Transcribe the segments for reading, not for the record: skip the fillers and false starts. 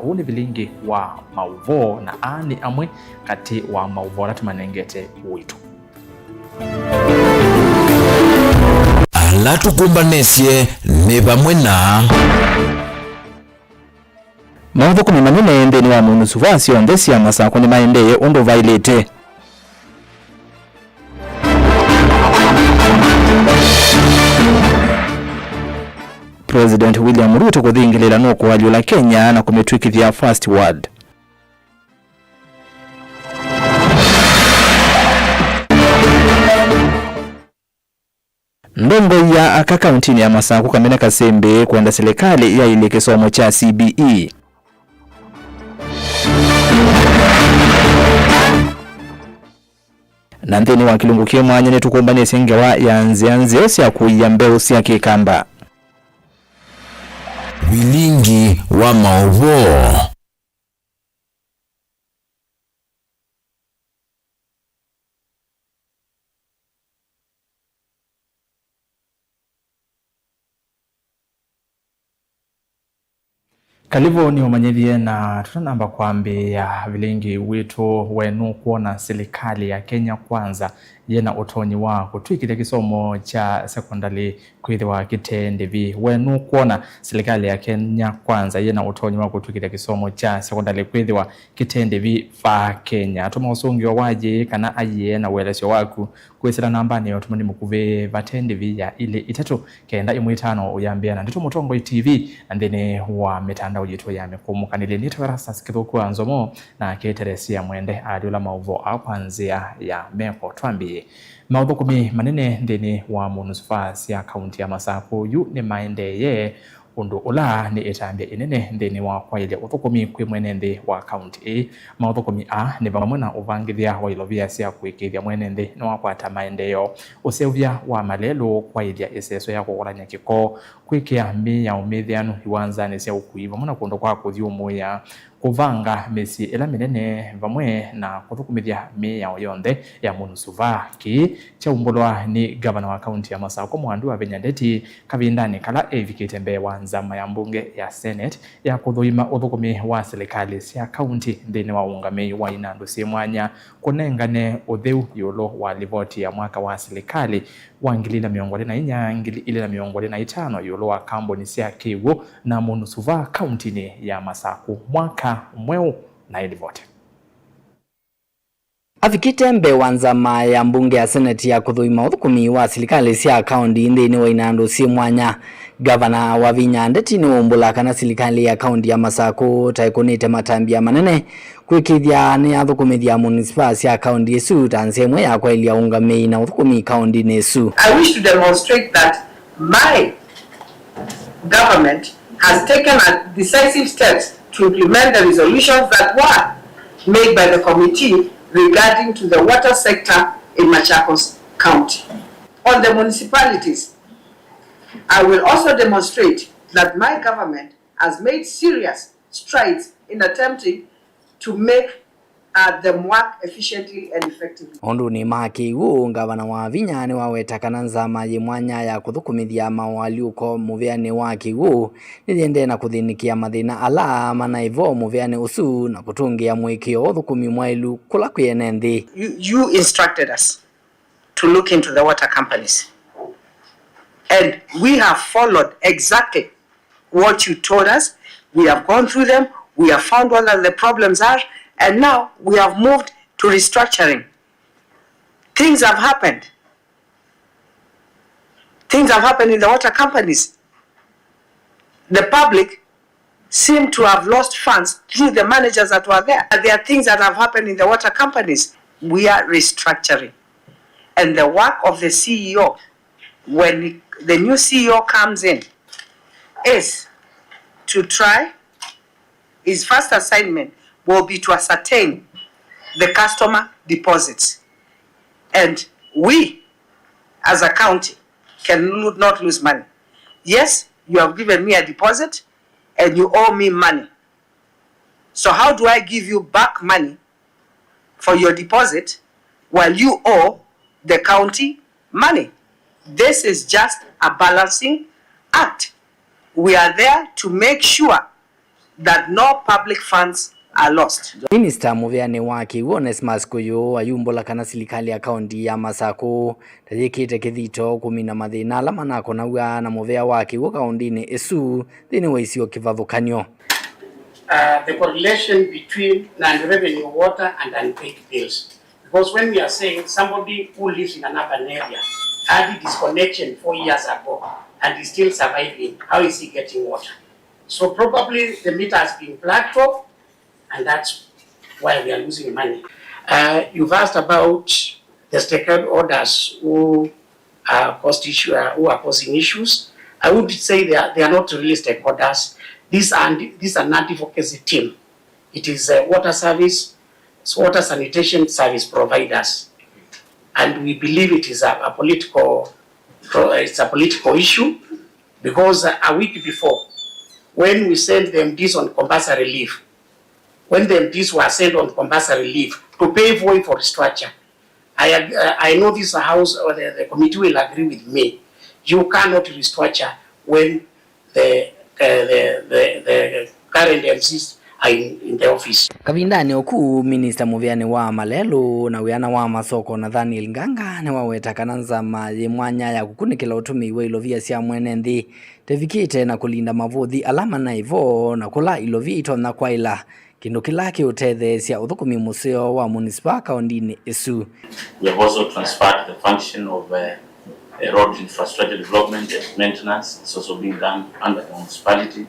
huu ni vilingi wa mauvo na ani amwe kati wa mauvo latumanengete witu alatukumbanesye ni bamwe na maudhu 14 ndeni wa munusu vasi ondesi ya masako ni maendeye undo vailete. President William Ruto kuthingilila nuko waliola Kenya na kumetwikithia First World. Ndongo ya akakauntini ya Masako Kamene Kasembe kwenda serikali ya ile kisomo cha CBE. Nandeni wa kilungukie mwanya netukumbane sengewa ya nze osya kuyambe osya kikamba. Vilingi wa mauvo. Kalivo ni umanyithie na tutanamba kwambia vilingi witu wenu kuona serikali ya Kenya Kwanza yena utonyi wa kutwikithia kisomo cha sekondari kwithiwa kitendevi. Wenu kuona serikali ya Kenya Kwanza yena utonyi wa kutwikithia kisomo cha sekondari kwithiwa kitendevi fa Kenya. Tuma usungi wa waje kana aye na welesyo waku kwesera nambani ya tumani mukuve vatendevi ya ile itatu kenda imwitano uyambiana. Ndito Mutongo TV andene wa mitandao jitu ya mekumukanile nitwarasa sikithuku anzomo na keteresia mwende adiola mauvo akwanzia ya meko twambi. Maudhu 10 ndeni wa munusufasi ya kaunti ya Masako yu ni maendeye undu ula ni etambia inene ndeni wa kwa ile uthukumi kwi mwenende wa kaunti maudhu 10 ni bamuna uvangithia wa ilovia sia kuikithia mwenende na wakwata maendeyo useuvya wa malelo kwa ile eseso ya kugoranya kiko kwikia ya umithianu iwanza ni sia ukuiva muna kundo kwa kuthiumuya kuvanga mesi ela minene vamwe na kuthukumithia ya yonthe ya munusuva ki cha umbulwa ni gavana wa kaunti ya Masako Mwandu wa Venyandeti kavindani kala evikite mbe wa nzama ya mbunge ya Senate ya kuthuima uthukumi wa serikali sia kaunti ndini wa ungami wa Inandu Simwanya kunengane utheu yulo wa livoti ya mwaka wa serikali wa 2024-2025 yulo wa kamboni sia kiwu na munusuva kaunti ya Masako mwaka mweu na ilivote. Afikite mbe wanzama ya mbunge ya Senate ya kuthuima uthukumi wa serikali sia kaunti ndini wa Inandu Simwanya gavana wa Vinyandeti ni umbula kana serikali ya kaunti ya Masako taikunite matambia manene kwikithia ni athukumithia municipal sia kaunti esu tansemwe ya kwa ilia ungami na uthukumi kaunti nesu. I wish to demonstrate that my government has taken a decisive steps to implement the resolutions that were made by the committee regarding to the water sector in Machakos County. On the municipalities, I will also demonstrate that my government has made serious strides in attempting to make them work efficiently and effectively. Ondu ni maki gavana wa Vinyani waweta kana nzama ye mwanya ya kuthukumithia mawali uko muveane wa kigu niliende na kuthinikia mathina ala mana ivo muveane usu na kutungia mwikio uthukumi mwailu kula kuyene nthi. You instructed us to look into the water companies and we have followed exactly what you told us. We have gone through them, we have found what the problems are, and now we have moved to restructuring. Things have happened. Things have happened in the water companies. The public seem to have lost funds through the managers that were there. There are things that have happened in the water companies. We are restructuring. And the work of the CEO, when the new CEO comes in, is to try, his first assignment will be to ascertain the customer deposits. And we, as a county, can not lose money. Yes, you have given me a deposit and you owe me money. So how do I give you back money for your deposit while you owe the county money? This is just a balancing act. We are there to make sure that no public funds are lost. Minister Muveane wake Onesmus Koyo ayumbula kana silikali ya kaunti ya Masako tayekite kithito kumina mathina ala manako na na muvea wake wo kaunti ni esu thini waisio kivathukanio. The correlation between non-revenue water and unpaid bills. Because when we are saying somebody who lives in an urban area had a disconnection 4 years ago and is still surviving, how is he getting water? So probably the meter has been plugged off, and that's why we are losing money. You've asked about the stakeholders who are causing issues. I would say they are not really stakeholders. These are an advocacy team. It is water sanitation service providers, and we believe it is a political issue, because a week before, when we sent them this on compulsory leave, when the MPs were sent on compulsory leave to pave way for restructure, I know this house or the committee will agree with me. You cannot restructure when the current MCs are in the office. Kavindani oku Minister Muveane wa Malelo na wiana wa masoko na Daniel Nganga ne waweta kananza maye mwanya ya kukunikila utumi wa ilovia sia mwene nthi tevikite na kulinda mavuthi alama na ivo na kula ilovia ito na kwaila kindu kilaki utethe sia uthukumi museo wa municipal kaundini esu. We have also transferred the function of road infrastructure development and maintenance. It's also being done under the municipality.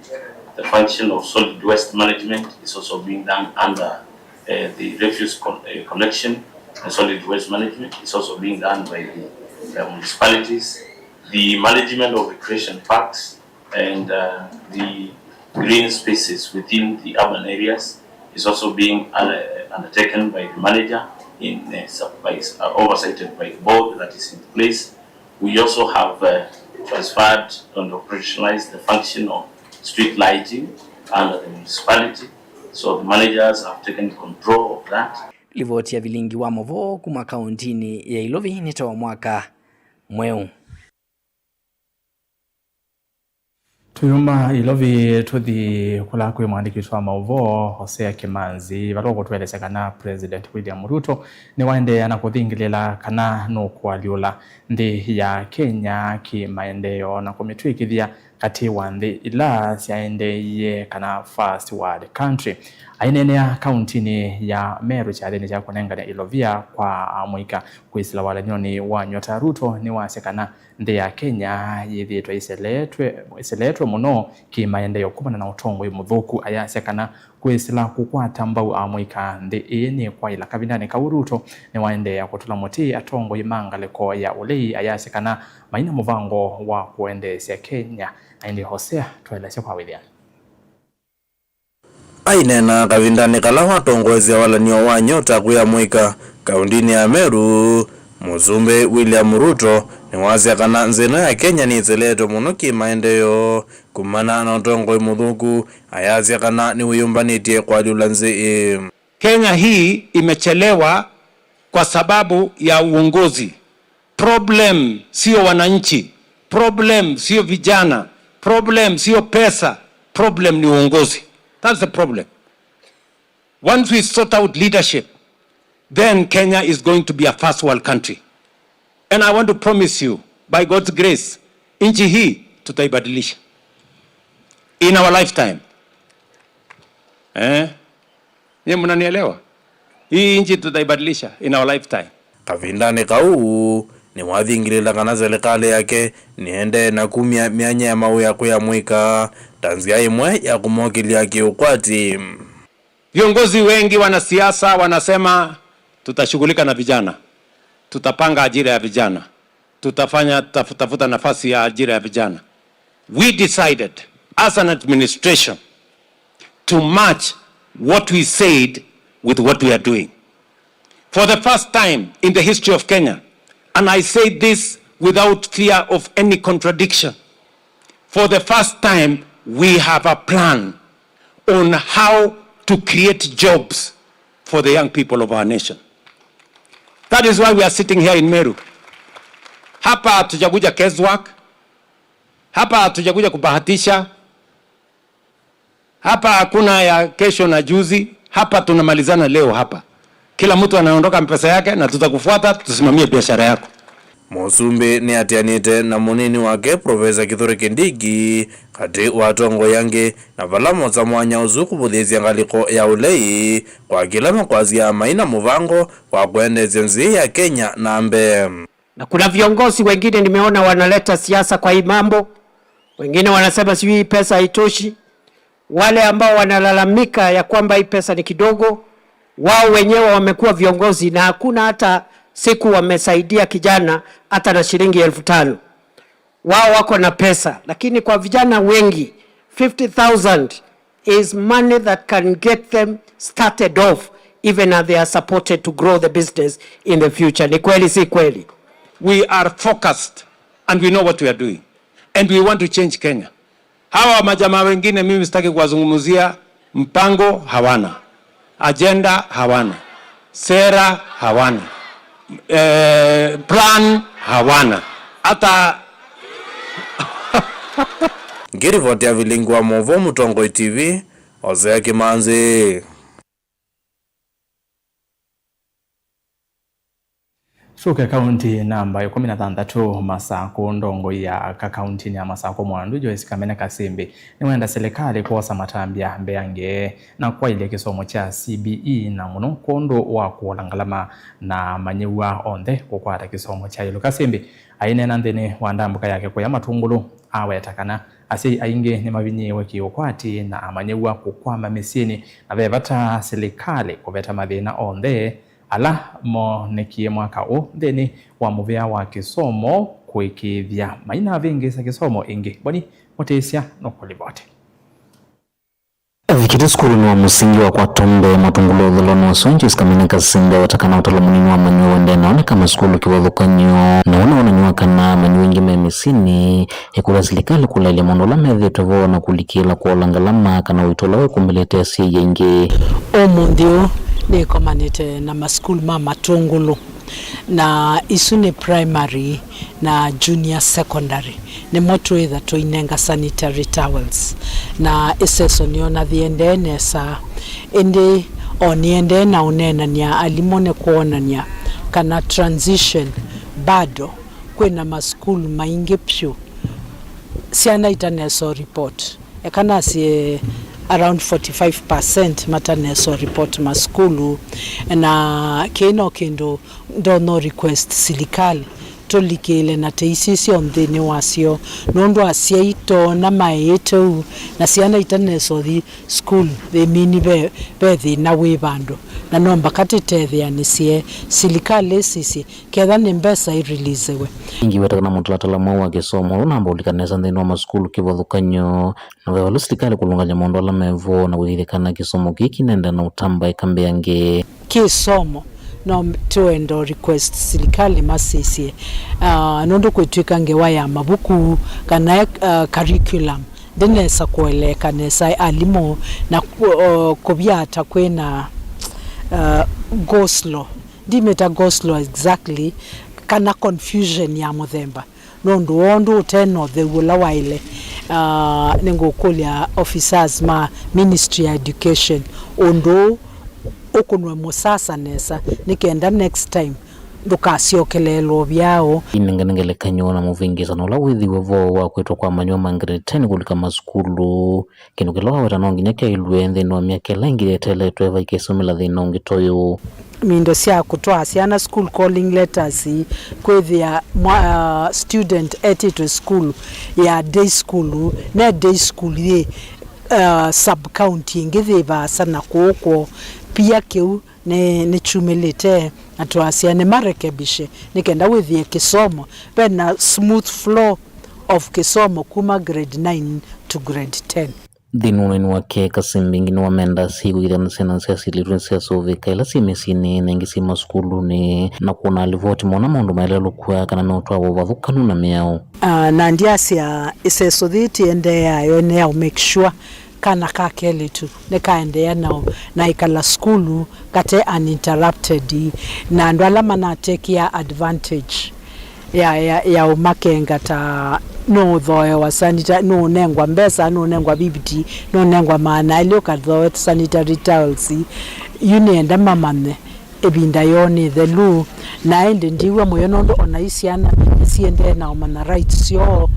The function of solid waste management is also being done under the refuse collection and solid waste management. It's also being done by the municipalities. The management of recreation parks and the green spaces within the urban areas is also being undertaken by the manager in oversighted by the board that is in place. We also have transferred and operationalized the function of street lighting under the municipality, so the managers have taken control of that. Livoti ya vilingi wa movo kuma kauntini ya Ilovi nitawa mwaka mweu. Tuyuma Ilovi tuthi kula kwe mwandiki wa mauvo Hosea Kimanzi valoko tuwelese kana President William Ruto ni waende anakuthingilila kana no kualiula ndi ya Kenya ki maendeo na kumitwikithia kati wa nthi ila siaendeye kana first world country. Ainenea kauntini ya Meru chathini cha kunengane Ilovia kwa amwika kuisila wala nyoni wa Nyota Ruto ni wasekana nthi ya Kenya yithitwa iseletwe muno ki maendeo kumana na utongo imuthuku ayasekana kuisila kukwata mbau amwika nthi ini kwa ila Kavindani Kauruto ni waendea kutula muti atongo imangaleko ya ulei ayasekana maina muvango wa kuendesya Kenya. Aindi Hosea tueleze kwa William. Ainena Kavindani kala watongozia walanio wa Nyota kuya mwika kaundini ya Meru Muzumbe William Ruto ni wazia kana nzeno ya Kenya ni izeleto muno ki maendeyo kumana na utongo imuthuku ayazia kana ni uyumbanitie kwa lulanzi. Kenya hii imechelewa kwa sababu ya uongozi. Problem sio wananchi, problem sio vijana, problem sio pesa, problem ni uongozi. That's the problem. Once we sort out leadership, then Kenya is going to be a first world country. And I want to promise you, by God's grace, nchi hii tutaibadilisha in our lifetime. Nye mnanielewa? Hii nchi tutaibadilisha in our lifetime. Kavindani kau ni wathingilila kana serikali yake niende na kumia mianya ya mau ya kuya mwika tanzia imwe ya kumokilia kiukwati. Viongozi wengi wanasiasa wanasema tutashughulika na vijana, tutapanga ajira ya vijana, tafuta nafasi ya ajira ya vijana. We decided as an administration to match what we said with what we are doing. For the first time in the history of Kenya, and I say this without fear of any contradiction, for the first time we have a plan on how to create jobs for the young people of our nation. That is why we are sitting here in Meru. Hapa hatujakuja guesswork. Hapa hatujakuja kubahatisha. Hapa hakuna ya kesho na juzi. Hapa tunamalizana leo hapa. Kila mtu anaondoka mpesa yake na tutakufuata tusimamie biashara yako. Musumbi ni atianite na munini wake Profesa Kithure Kindiki kati watongo yange na valamo za mwanya uzuku buthizia ngaliko ya ulei kwa kila makwazi ya maina muvango kwa kuendezia nzi ya Kenya na mbe. Na kuna viongozi wengine nimeona wanaleta siasa kwa hii mambo. Wengine wanasema sijui pesa haitoshi. Wale ambao wanalalamika ya kwamba hii pesa ni kidogo, wao wenyewe wamekuwa viongozi na hakuna hata siku wamesaidia kijana hata na shilingi 5,000. Wao wako na pesa, lakini kwa vijana wengi 50,000 is money that can get them started off even as they are supported to grow the business in the future. Ni kweli si kweli? We are focused and we know what we are doing and we want to change Kenya. Hawa majamaa wengine mimi sitaki kuwazungumzia. Mpango hawana, agenda hawana, sera hawana, plan hawana. Hata Ngirivoti ya vilingwa Movo Mutongoi TV, Ozea Kimanzi. Shuka kaunti namba 16 Masako ndongo ya kaunti ni ya Masako Mwandu Joyce Kamene Kasimbi ni wenda serikali kuosa matambia mbeange na kwa ile kisomo cha CBE na muno kondo wa kuolangalama na manyewa onde kukwata kisomo cha ilo Kasimbi aine nandene wandambuka yake kwa matungulu awe yatakana asi ainge ni mabinyewe kiukwati na amanyewa kukwama mesini na vevata serikali kubeta madhina onde ala mo nekie mwaka o ndeni wa muvea wa kisomo kuikithia maina vingi sa kisomo ingi boni motesia no kulibote Vikiti skulu ni wa musingi wa kwa tombe matungulo dhuloni wa Joyce Kamene Kasimbi watakana utalamuni wa manyo wende naone kama skulu kiwadhukanyo na wana wananyua kana manyo ingi memesini hekula serikali kula ile mondola medhe tovo na kulikila kwa langalama kana uitolawe kumbeletea siya ingi omundio ni komanite na maskulu mama tongolo na isune primary na junior secondary ni moto either to inenga sanitary towels na iseso niona thiende nesa indi oniende na unena nia alimone kuona nia kana transition bado kwena maskulu maingi pyo siana itaneso report ekana si around 45% mataneso report maskulu na kino kendo no request serikali tolikele na teisisi omdeni wasio nondo asiaito na maeto na siana itaneso the school the mini be the na webando na nomba katitethia nisie serikali sisi ketha nembesa ireleasewe ingi wetakana mutlatala mwa kisomo namba ulikanesa ndeni wa maskulu kivothukanyo na wewa serikali kulunganya mondola mevo na kuthithikana kisomo kiki nenda na utamba ikambe yange kisomo no tuendo request serikali masisi nondo kwetwika ngewa ya mabuku kana curriculum denesa kueleka nesa alimo na kubyata kwena goslo dimeta goslo exactly kana confusion ya muthemba nondo ondo uteno the wula waile nengokulia officers ma ministry ya education ondo okunwa musasa nesa nikenda next time ndukaciokelelo byao inenganengele kanyona muvingiza no lawithi wevo wa kwetwa kwa manyo mangre 10 kulika maskulu kinu kilawa wetanongi nyake ilwende no miaka langire tele tweva ikesomela thinongi toyo mindo sia kutwa siana school calling letters kwethia student attitude school ya day school na day school ye sub county ngithiva sana koko pia kiu ne chumelete atwasia ne marekebishe nikenda withie kisomo bena smooth flow of kisomo kuma grade 9 to grade 10 dinuneni wake Kasimbi ngini wamenda siku ithana sena siliru sove kaila simesini nengi sima skulu ni na kuona alivoti mona mondo maelelo kwa kana meotwa wavukkanu na miao na ndiasia iseso thiti ende ya ne au make sure kana kakele tu nekaendea na ikala skulu kate uninterrupted na ndo alama na take ya advantage ya umakenga ta no thoe wa sanitary no nengwa mbesa no nengwa BBT no nengwa mana ile ukathoe sanitary towels yunenda mamane ebinda yone the lu na ende ndiwa moyo nondo ona isiana siende na omana rights yo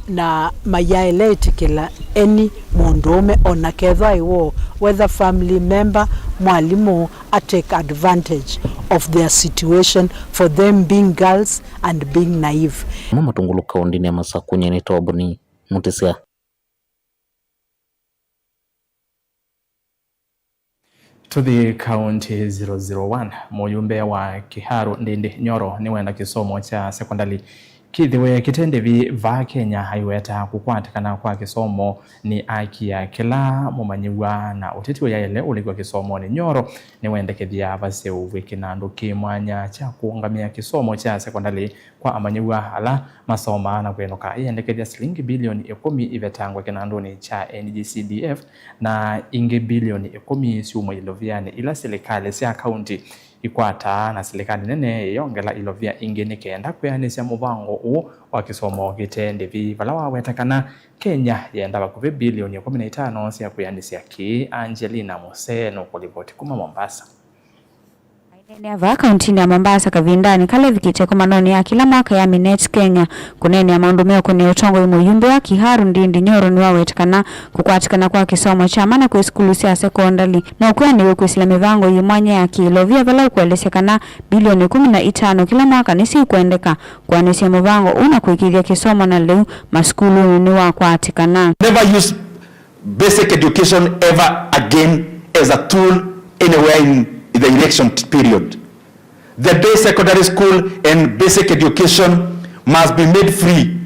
na mayaelete kila any mondome ona kedha iwo whether family member mwalimu take advantage of their situation for them being girls and being naive. Mama Tungulu kaundi ni Masakunya ni Tobuni Mutisia. To the county 001 muyumbe wa Kiharu Ndindi Nyoro ni wenda kisomo cha sekondari kithiwe kitendevi va Kenya haiweta kukwatikana kwa kisomo ni aki ya kila mumanyiwa na utetiwe ya ele uligwa kisomo ni Nyoro ni wenda kithia vase uwiki na nduki mwanya cha kuungamia kisomo cha sekondari kwa amanyiwa ala masoma na kwenuka iendekethia shilingi bilioni 10 ivetangwa kinanduni cha NGCDF na ingi bilioni 10 siumo iloviani ila serikali sia county ikwata na serikali nene yongela ilovia ingine kenda kuyanisya mubango u wa kisomo kitendevi valawa wetakana Kenya yenda bakuve bilioni 15 sia kuyanisya ki Angelina Museno kulipoti kuma Mombasa. Neva kaunti ya Mombasa kavindani kale vikiteko manoni ya kila mwaka ya Minet Kenya kunene ya maundumeo kune utongo imuyumbe wa Kiharu Ndindi Nyoro ni wawetikana kukwatikana kwa kisomo cha mana kwa skulu sia sekondari na ukwani wekwesila mivango yimwanya ya kilovia vala ukuelesekana bilioni 15 kila mwaka nisi ukuendeka kwa nisi ya mivango una kuikidia kisomo na leu maskulu ni wakwatikana. Never use basic education ever again as a tool anywhere in the election period. The day secondary school and basic education must be made free.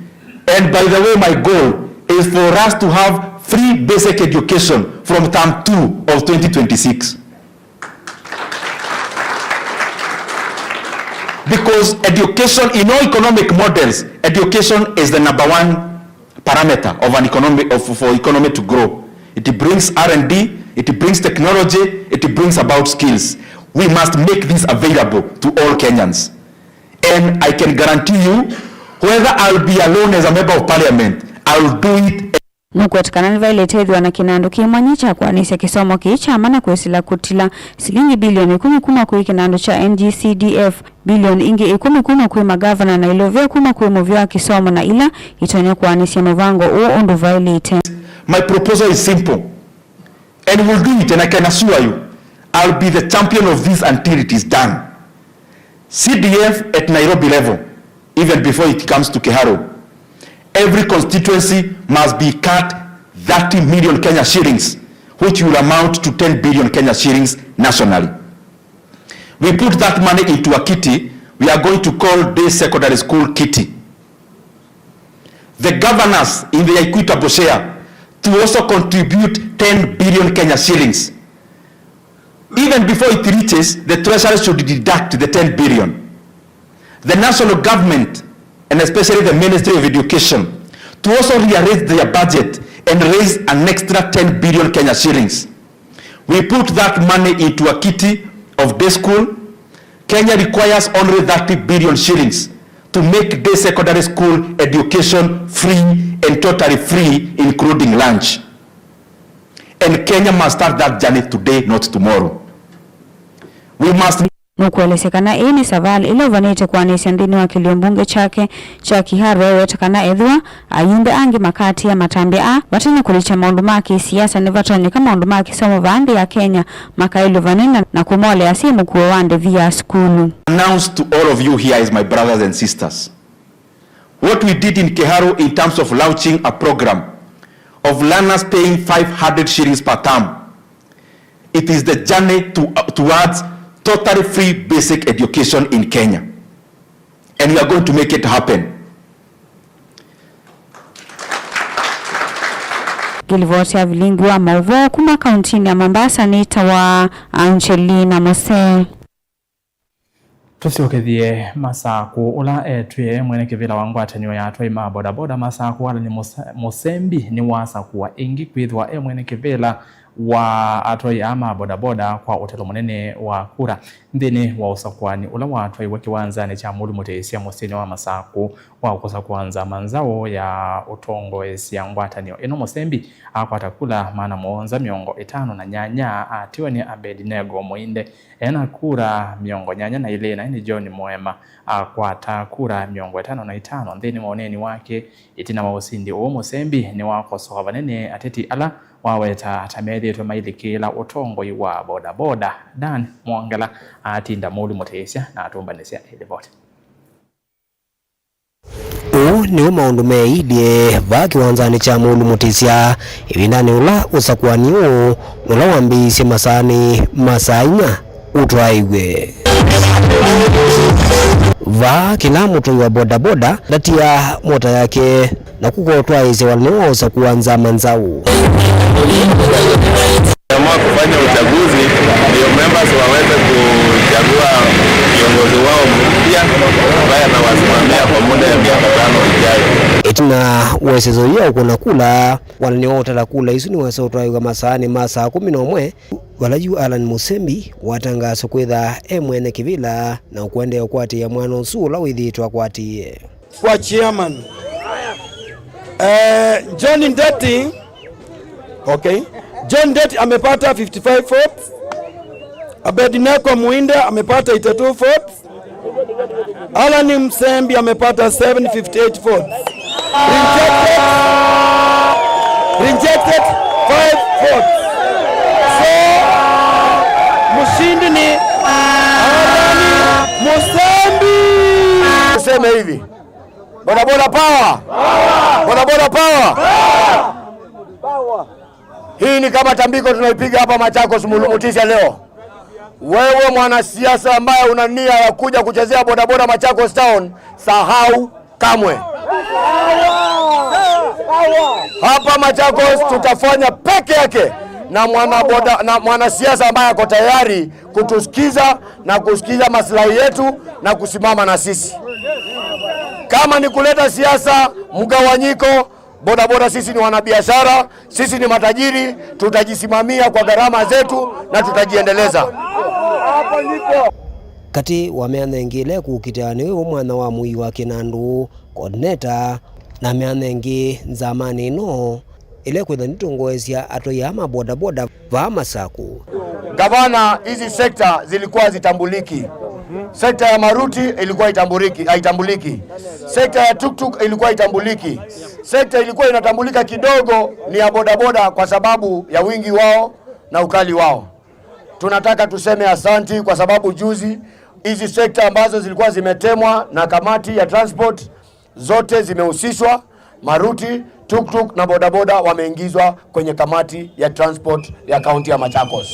And by the way, my goal is for us to have free basic education from term 2 of 2026. Because education, in all economic models, education is the #1 parameter of an economy, for economy to grow. It brings R&D, it brings technology, it brings about skills. We must make this available to all Kenyans. And I can guarantee you, whether I'll be alone as a member of parliament, I'll do it. Nukwetikana nivailethedwa na kinandu kimwanyicha kwa nise kisomo kiicha mana kuesila kutila silingi bilioni 10 kui kinandu cha NGCDF bilioni ingi 10 kui magavana na ilovia 10 kui movia kisomo na ila itonya kwa nisi mvango uo undu vailete. My proposal is simple and we'll do it, and I can assure you I'll be the champion of this until it is done. CDF at Nairobi level, even before it comes to Kiharu, every constituency must be cut 30 million Kenya shillings, which will amount to 10 billion Kenya shillings nationally. We put that money into a kitty we are going to call Day Secondary School Kitty. The governors in the equitable share to also contribute 10 billion Kenya shillings. Even before it reaches, the treasury should deduct the 10 billion. The national government, and especially the Ministry of Education, to also rearrange their budget and raise an extra 10 billion Kenya shillings. We put that money into a kitty of day school. Kenya requires only 30 billion shillings to make day secondary school education free and totally free, including lunch. And Kenya must start that journey today, not tomorrow. We must nukuelesekana ini savali ilo vanite kwa nisi ndini wa kiliombunge chake cha Kiharu wewetakana edhua ayumbe angi makati ya matambi watanya kulicha maundumaki siyasa ni vatanya kama maundumaki somo vande ya Kenya makailo vanina na kumole ya simu kuwa wande via skulu. Announce to all of you here is my brothers and sisters. What we did in Kiharu in terms of launching a program of learners paying 500 shillings per term. It is the journey towards totally free basic education in Kenya. And we are going to make it happen. Gilivoti ya vilingi wa mauvo kuma kauntini ya Mombasa ni tawa Angelina Museno. Tusiokethie masaku ula etwe mwene kivila wangu atanyo ya atwa ima boda boda masaku wala ni Musembi ni wasa kuwa ingi kwithwa mwene kivila wa atoi ama bodaboda kwa utelo munene wa kura ndini wa usakwani ula wa atoi wakiwanza ni cha mulu muteisia musini wa masaku wa kusa kuanza manzao ya utongo ya ngwatanio ino Musembi akwatakula maana muonza miongo 5 na nyanya atiwe ni Abednego Muinde ena kura miongo nyanya na ile na ini John Mwema akwata kura miongo 5 ndini maoneni wake itina mausindi uo Musembi ni wako soha vanene ateti ala waweta atamedi to mailikila utongo wa bodaboda Dan Mwangala atinda mulu muteisia na atumbanisia iliboti. Ni maundu meidie vakiwanzani cha mulu muteisia ibindani ula usakwani ula wambisi masani masainya utwaiwe va kila mtu wa bodaboda datia mota yake na kukotwa ize walioza kuanza manzau. Kufanya uchaguzi ndio members waweze kuchagua kiongozi wao mpya ambaye anawasimamia kwa muda ya miaka 5 ijayo. Etina wesezo yao kuna kula waliniota la kula isu ni wasotwa kwa masani masa 11 walaju Alan Musembi watangaza kwetha mwene kivila na ukwende ukwati ya mwana usula withitwa kwati kwa chairman John Ndeti. Okay, John Ndeti amepata 55 votes. Abednego Muinde amepata 82 votes. Alan Musembi amepata 758 votes. Rejected 5 votes. So mshindi ni Alan Musembi. Sema hivi. Bodaboda power. Bodaboda power. Hii ni kama tambiko tunaipiga hapa Machakos Mutisha leo. Wewe mwanasiasa ambaye una nia ya kuja kuchezea bodaboda Machakos Town, sahau kamwe. Hapa Machakos tutafanya peke yake na mwanasiasa ambaye ako tayari kutusikiza na kusikiza maslahi yetu na kusimama na sisi. Kama ni kuleta siasa mgawanyiko, bodaboda sisi ni wanabiashara, sisi ni matajiri, tutajisimamia kwa gharama zetu na tutajiendeleza. Hapa nipo. Kati wameanengile kukiteani wewe mwana wa mui wa Kinandu coordinator na meanengi zamani no ile kwenda nitongoezia atoyama bodaboda va masaku. Gavana, hizi sekta zilikuwa zitambuliki. Sekta ya maruti ilikuwa haitambuliki. Sekta ya tuktuk ilikuwa haitambuliki. Sekta ilikuwa inatambulika kidogo ni ya bodaboda kwa sababu ya wingi wao na ukali wao. Tunataka tuseme asanti kwa sababu juzi hizi sekta ambazo zilikuwa zimetemwa na kamati ya transport zote zimehusishwa. Maruti, tuktuk na bodaboda wameingizwa kwenye kamati ya transport ya kaunti ya Machakos.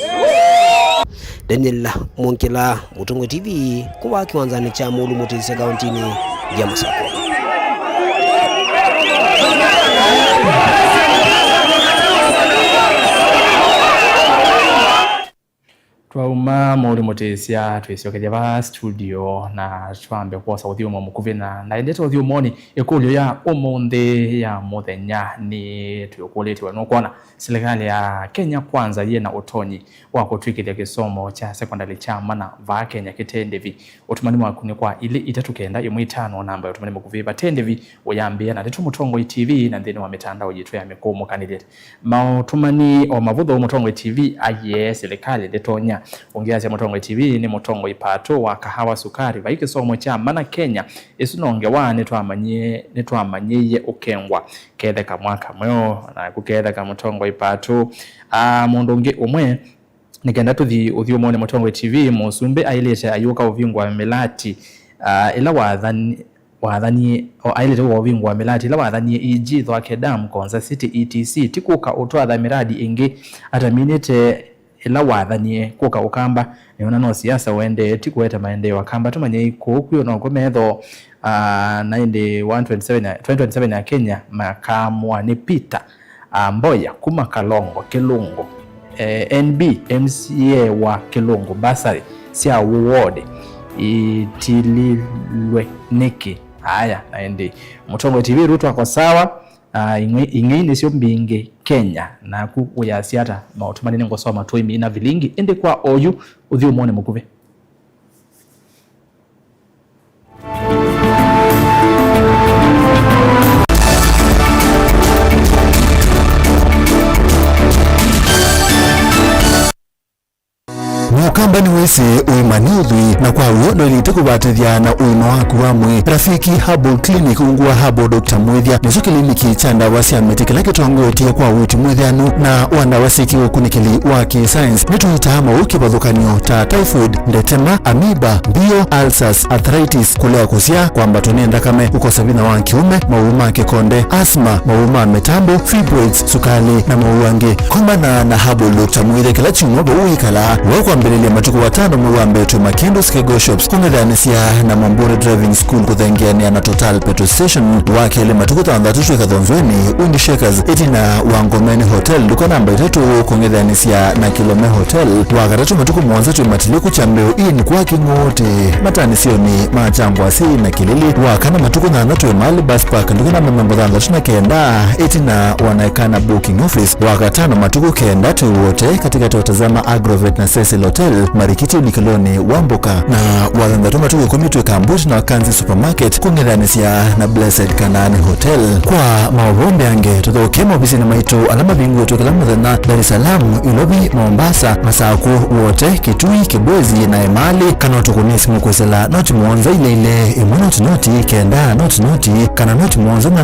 Daniel Mwonkela, Mutungo TV, kwa kiwanzani cha mulu Muteisia kauntini ya Masako. Twauma muri Muteisia twisiokeja ba studio na twambe kwa sauti umo mukuvina na ndeto thio moni ikulio ya umunde ya muthenya ni tuyokoleti wanokona serikali ya Kenya Kwanza yena utonyi wa kutwikilia kisomo cha secondary cha mana va Kenya kitendevi utumani waku ni kwa ile 3 5 namba utumani mukuviva tendevi uyambia na ndeto Mutongo TV na ndeni wa mitandao jitu ya mikomo candidate mautumani o mavudho Mutongo TV aye serikali ndetonya ongeacha Mutongo TV ni Mutongo ipato wa kahawa sukari vaike somo cha mana Kenya isunonge wa netwamanyie ukengwa ketheka mwaka myo na kuketheka Mutongo ipato mundungi umwe nikenda tuthi uthiumone Mutongo TV Musumbe ailete ayuka uvingwa melati ila wathani ailete uvingwa melati ila wathani EG Thwakedam Konza City ETC tikuka utwatha miradi ingi ataminite ila wathanie kuka ukamba niona no siasa wende tikueta maendeleo akamba tumanye kuyo no gometho 2027 ya Kenya makamwa ni Peter Mboya kuma Kalongo Kilungu NB MCA wa Kilungu basari sia ward itililwe niki haya naende Mutongo TV Ruto kwa sawa ing'ini sio mbingi Kenya na kuyasiata mautumanini ngosoma toimi na vilingi ende kwa oyu uthi umone mukuve. Mukamba ni wese uimanudhi na kwa uyono ilite kubatithia na uima waku wamwe. Rafiki Herbal Clinic ungua Herbal Dr. Mwethia niso kiliniki cha ndawa cia miti kila kitongotie kwa witi mwethianu na wanda wasiki ukunikili wa ki-science nituita mauki bathukanio ta typhoid, ndetema, amoeba, bio, ulcers, arthritis, kulea kusia, kwamba nenda kame, kukosa vina wa kiume, mauma kikonde, asthma, mauma metambo, fibroids, sukali na mauange. Kombana na Herbal Dr. Mwethia kila chumwa uikala wako mbelele matuku watano mwambe tu Makendo Skego Shops kungedhanisia na Mwamburi Driving School kuthengeania na Total Petrol Station wakele matuku tandatushwe kathonzweni Windy Shakers itina Wangomeni Hotel duko namba 3 kungedhanisia na Kilome Hotel wakatatu matuku mwanza tu matiliku cha mbeo in kwa kingote matanisio ni machangwa si na Kilili wakana matuku na natu mali bus park duko namba mambo tandatu na kenda itina wanaekana booking office wakatano matuku kenda tu wote katika tutazama Agrovet na Cecil Hotel Marikiti Nikoloni Wamboka na walandatuma tuko komitu Kambuti na Wakanzi Supermarket kungedhanisia na Blessed Kanani Hotel. Kwa mawombe ange tutokemo bisi na maitu alama bingu tukalamu dhana Dar es Salaam, Ilobi, Mombasa, Masaku, wote Kitui, Kibwezi na Emali kanotu kunisi mkwesela noti mwonza ile imunoti noti kenda noti kana noti mwonza na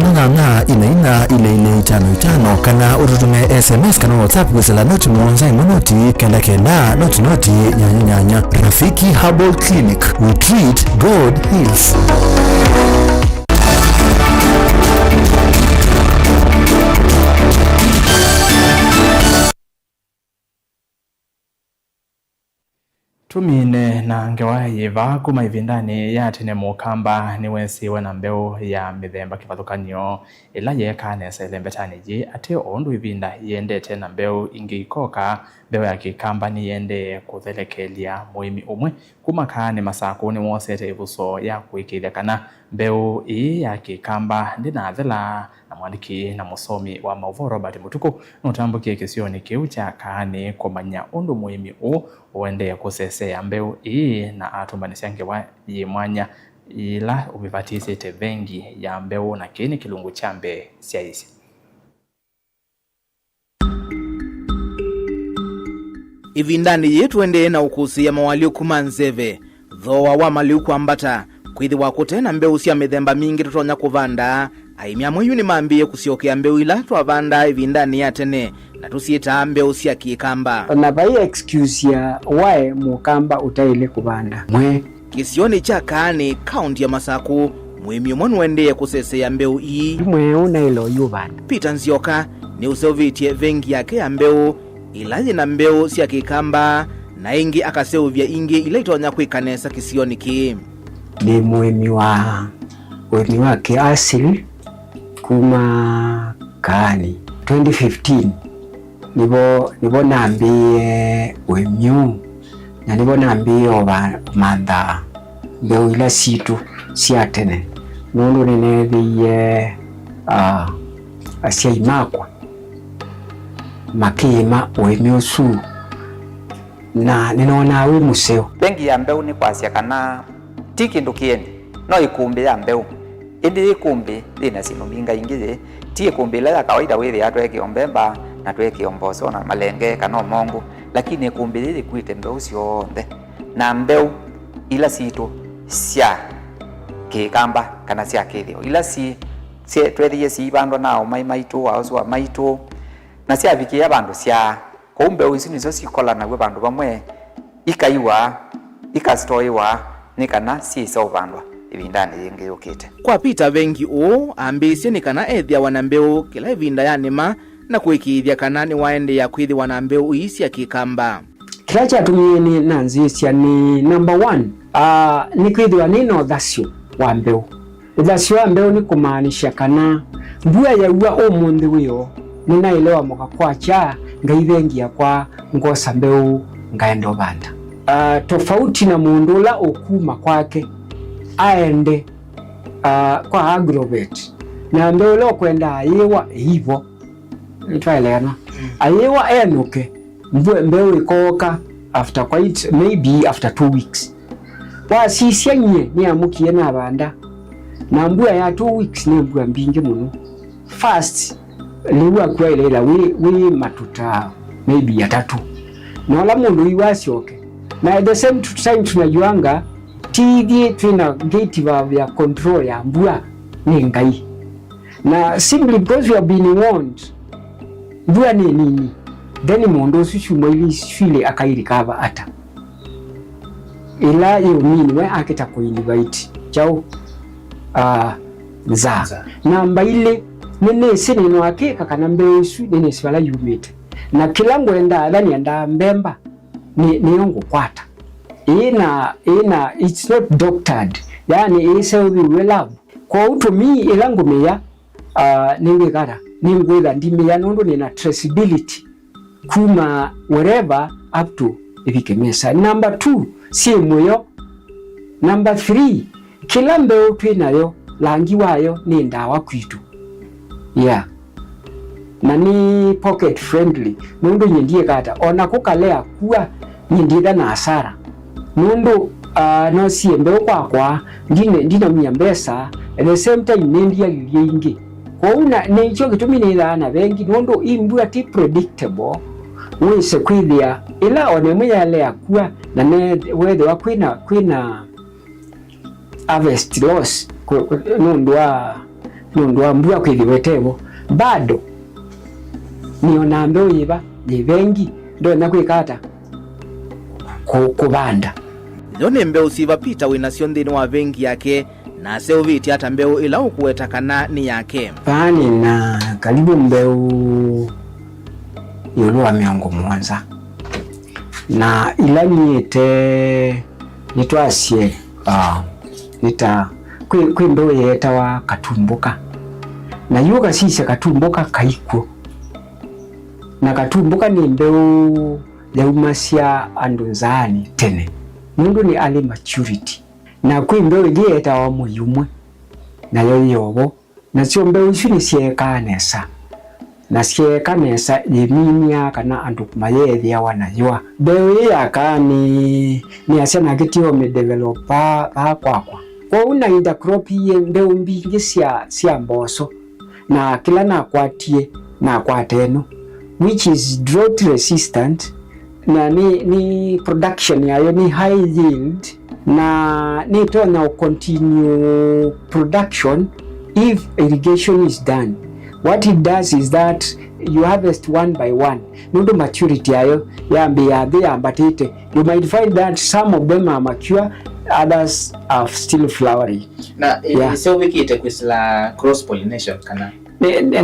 ina ile 55 kana ututume SMS kana WhatsApp kwesela noti mwonza imunoti kenda noti nyanya. Rafiki Herbal Clinic, we treat, God heals. Tumine na ngewayiva kuma ivindani yatene mukamba ni wensi wena mbeu ya mithemba kivathukanio ila yekanesa ilembetaniji ate ondu ivinda yendete na mbeu ingikoka mbeu ya kikamba ni yende kuthelekelia muimi umwe kuma kaani masakuni wosete ivuso ya kuikithia kana mbeu ii ya kikamba ndinathela na mwandiki na musomi wa mauvoro Robert Mutuku nutambukie kisioni kiu cha kaani kumanya undu muimi uende kusesea mbeu ii na atumbanisya ngewa yimwanya ila umivatisite vengi ya mbeu na kini kilungu chambe siaisi. Ivindani yetu ende na ukusi ya mawaliu kumanzeve dhoa wa maliu kuambata kwithi wakute na mbeu sia mithemba mingi tutonya kuvanda aimia mwiyu ni maambie kusiokea mbeu ila tuavanda ivindani ya tene na tusieta mbeu sia kikamba na bai excuse ya wae mukamba utaile kuvanda mwe kisioni cha kaani kaunti ya Masaku mwimi umonu wende kusese ya mbeu ii mwe una ilo yuvanda Peter Nzioka ni useovitie vengi yake ya mbeu ilaji na mbeu sia kikamba na ingi akaseuvya ingi ila itonya kuikanesa kisioni ki ni mwimi wa kiasili kuma kaani 2015 nibo naambie wemyu na nibo naambie manda mbeu ila situ siatene nundu ninethiie asia imakwa makima wemyu su na ninona wi museo bengi ya mbeu ni kwasia kana tiki ndukiendi no ikumbi ya mbeu indi ikumbi ina sino minga ingile ti ikumbi la kawaida wewe atweke ombemba na tweke omboso na malenge kana mongo lakini ikumbi ile kuite mbeu cionthe na mbeu ila situ sia kikamba kana sia kithio ila si twethie si bando nao maitu waoswa maitu na sia vikia bandu sia kumbe ici nizo cikola na gwe bandu bamwe ikaiwa ikastoiwa nikana si saubandwa ivindani yengi yukite kwa Peter vengi ambisye nikana ethia wanambeu kila ivinda yanima na kuikithia kana ni waende ya kwithi wanambeu isi ya kikamba kila chatumie ni nanzisya ni number 1 ni kwithwa nino thasyo wa mbeu thasyo wa mbeu ni kumaanisha kana mbua ya ua umundi wio ninailewa moka kwa cha ngaithengia kwa ngosa mbeu ngaenda banda tofauti na mundu la okuma kwake aende kwa Agrovet na mbeo lo kwenda ayewa hivyo itwaelena ayewa enuke mbeo ikoka after quite maybe after 2 weeks wa sisianye ni amukie na banda na mbua ya 2 weeks ni mbua mbingi muno first liwa kwailela we matuta maybe ya 3 na wala mundu iwasioke na at the same time tunajuanga TV tuna gate ya control ya mbua ni ngai na simply because we have been warned mbua ni nini then mundu sushuma ili shile akairikava ata ila yomini we akita kuinvite chao za namba ile nene sini no akeka kana mbesu nene swala yumite na kila ngwenda adani anda mbemba ni yongo kwata ina it's not doctored yani isa we love kwa uto mi ilango meya ninge gara ningwela ndime ya nondo nina traceability kuma wherever up to ibikemesa. Number 2 si moyo. Number 3 kila mbeo twinayo langi wayo ni ndawa kwitu yeah na ni pocket friendly mundu nyindie kata ona kukalea kuwa nyindida na asara mundu no si mbeo kwa ndina mnyambesa at the same time nendia liingi kwa una nicho kitumina na bengi mundu imbu ati predictable wese kwithia ila one yale akua na ne wethe wa kwina harvest loss nundwa mbua kwithiwetebo bado niona mbeo yiba ni bengi ndo nakwikata kubanda Yone mbeo siva pita winasio nthini wa bengi yake na seo viti hata mbeo ila ukuwetakana ni yake pani na karibu mbeo yuluwa miongo mwanza na ila nyete nitwasie nita kwi mbeo yeta wa katumbuka na yuga sise katumbuka kaiko na katumbuka ni mbeo ya umasia andunzani tene mundu ni early maturity na kwi mbeo yeta wa muyumwe na yoyobo na sio mbeo isu ni siekanesa na siekanesa yeminia kana andu mayethia wanayua mbeo yaka ni asena gitio me developer kwakwa kwa una intercrop ye mbeo mbingi sia mboso na kila na kwatie na kwateno which is drought resistant na ni production yayo ni high yield na ni to continue production if irrigation is done. What it does is that you harvest one by one. Nundo maturity yayo yambatite. You might find that some of them are mature, others are still flowering. Na so wiki ite kwisila cross pollination kana.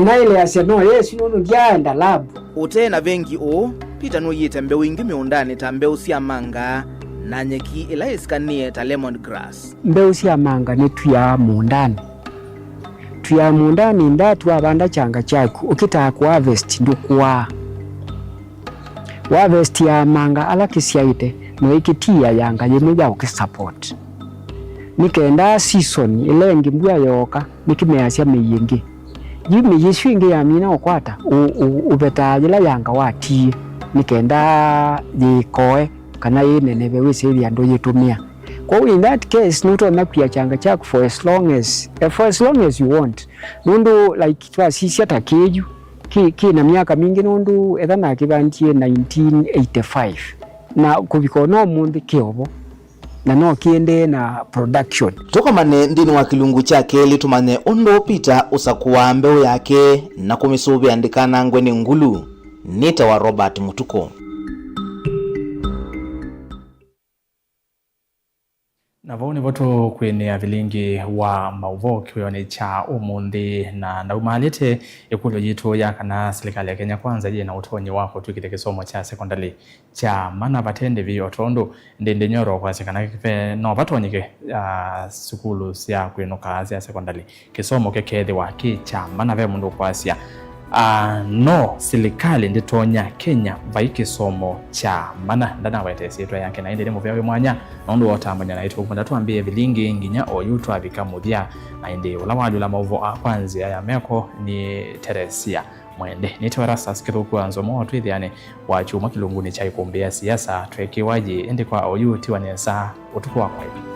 Na ile asia no yes nundo jaenda lab. Utena bengi o pita no yite mbeu ingi miundani ta mbeu sia manga na nyeki ila iskanie ta lemon grass. Mbeu sia manga ni tuya mundani. Tuya mundani ndatu abanda changa chaku ukitaka ku harvest ndukwa. Harvest ya manga ala kisiaite no ikitia yanga yemeja ukisupport. Nikenda season ile ngimbua yoka nikimeasia meyingi. Yimi yishingi ya mina okwata ubetajila yanga wati nikenda yikoe kana yenenebe wese ando yetumia kwa in that case nuto nakupia changa chako for as long as you want nundu like twa sisi hata keju ki na miaka mingi nundu ethana kibantie 1985 na kubikono mundu kiobo na no kiende na production toka mane ndini wa kilungu chake litumane ondo pita usakuwa mbeo yake na kumisubi andikana ngweni ngulu nita wa Robert Mutuko. Na voni voto kwenye vilingi wa mauvo kiwone cha umundi na umalete ikulo jitu ya kana serikali ya Kenya Kwanza je na utonyi wako tukite kisomo cha secondary cha mana batende vi otondo ndende nyoro kwa sekana kife no batonyike sukulu sia kweno kazi ya secondary kisomo kekede wa ki cha mana ve mundu kwa sia no serikali nditonya Kenya vai kisomo cha mana ndana wetesitwa yake na inde muvyawe mwanya nondo otambanya na itu kupanda tuambie vilingi nginya oyutu abikamuthia na inde ulawali la mauvo akwanzi ya meko ni Teresia Mwende nitwara saskiru kwanzo mo twithiane wa chuma kilunguni cha ikumbia siasa twekiwaji indi kwa oyuti wanesa utuku wa kwa